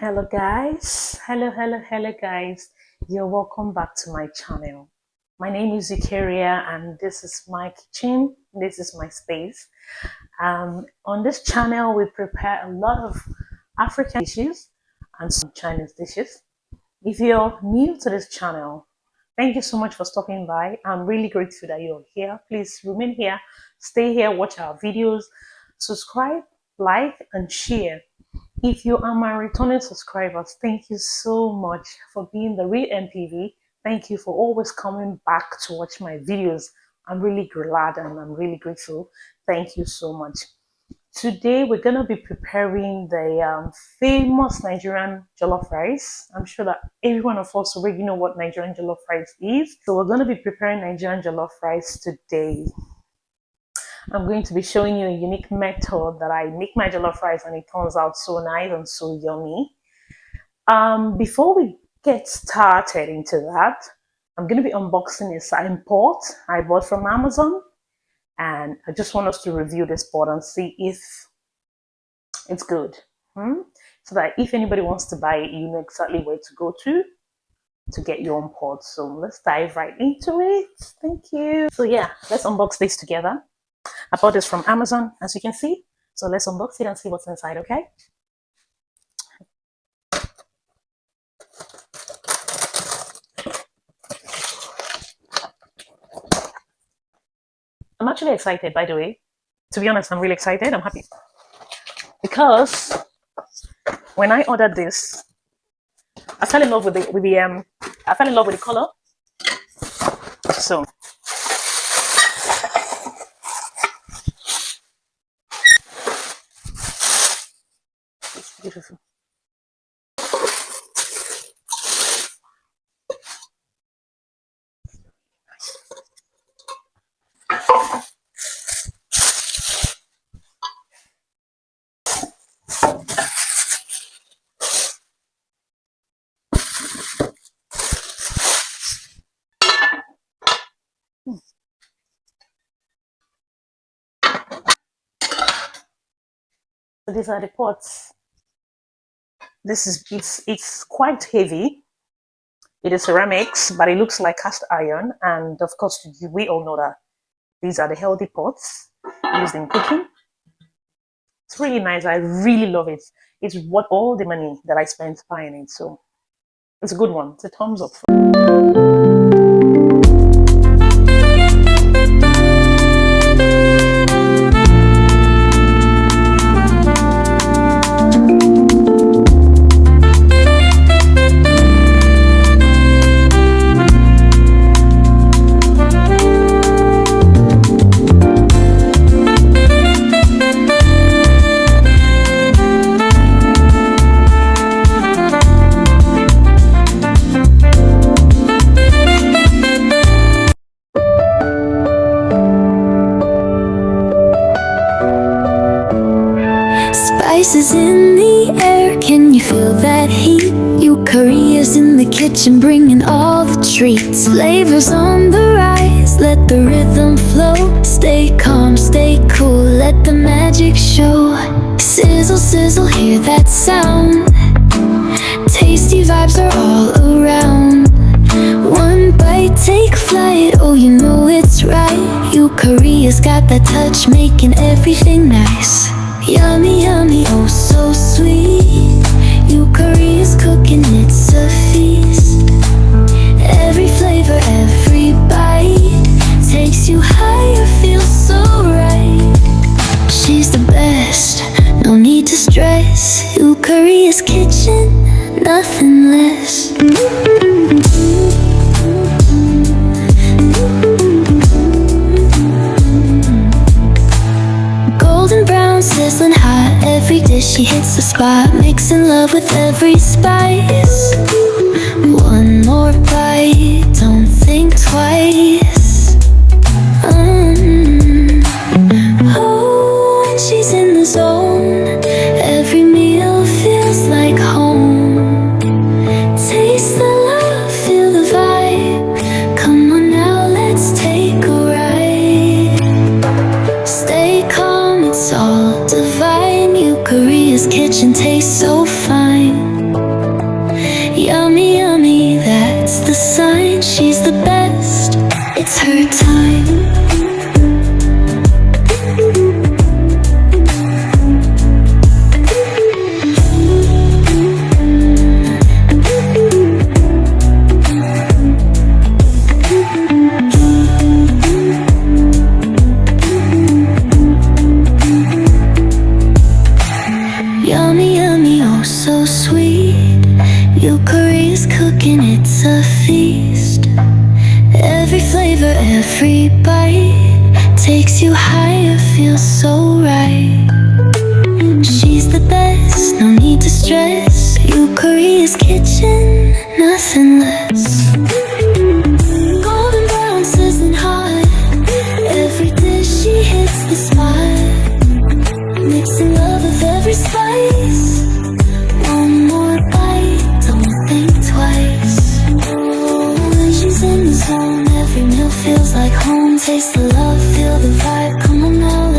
Hello guys, hello guys. You're welcome back to my channel. My name is Zikaria and this is my kitchen. This is my space. On this channel we prepare a lot of African dishes and some Chinese dishes. If you're new to this channel, thank you so much for stopping by. I'm really grateful that you're here. Please remain here, stay here, watch our videos, subscribe, like and share. If you are my returning subscribers, thank you so much for being the real MPV. Thank you for always coming back to watch my videos. I'm really glad and I'm really grateful. Thank you so much. Today we're going to be preparing the famous Nigerian jollof rice. I'm sure that every one of us already know what Nigerian jollof rice is. So we're going to be preparing Nigerian jollof rice today. I'm going to be showing you a unique method that I make my jollof rice and it turns out so nice and so yummy. Before we get started into that, I'm going to be unboxing a satin pot I bought from Amazon, and I just want us to review this pot and see if it's good. So that if anybody wants to buy it, you know exactly where to go to get your own pot. So let's dive right into it. Thank you. So yeah, let's unbox this together. I bought this from Amazon, as you can see. So let's unbox it and see what's inside, okay? I'm actually excited, by the way. To be honest, I'm really excited. I'm happy. Because when I ordered this, I fell in love with the color. So beautiful. So these are the pots. It's quite heavy. It is ceramics, but it looks like cast iron. And of course, we all know that these are the healthy pots used in cooking. It's really nice. I really love it. It's worth all the money that I spent buying it. So it's a good one. It's a thumbs up. Spices in the air, can you feel that heat? Korea's in the kitchen, bringing all the treats. Flavors on the rise, let the rhythm flow. Stay calm, stay cool, let the magic show. Sizzle, sizzle, hear that sound. Tasty vibes are all around. One bite, take flight, oh you know it's right. Korea's got that touch, making everything nice. Yummy, yummy, oh so sweet. Korea's cooking, it's a feast. Every flavor, every bite takes you higher, feels so right. She's the best, no need to stress. Korea's kitchen, nothing less. Golden brown, sizzling hot, every dish she hits the spot. Mixing love with every spice. One more bite, don't think twice. Oh, when she's in the zone, every meal feels like home. Taste the love, feel the vibe. Come on now, let's take a ride. Stay calm, it's all divine. Korea's kitchen tastes so fine. sweet. Korea's cooking, it's a feast. Every flavor, every bite takes you higher, feels so right. She's the best, no need to stress. Korea's kitchen, nothing less. Golden brown, sizzling hot. Every dish she hits the spot. Mixing love with every spice. One more bite, don't think twice. When she's in the zone, every meal feels like home. Taste the love, feel the vibe, come on now.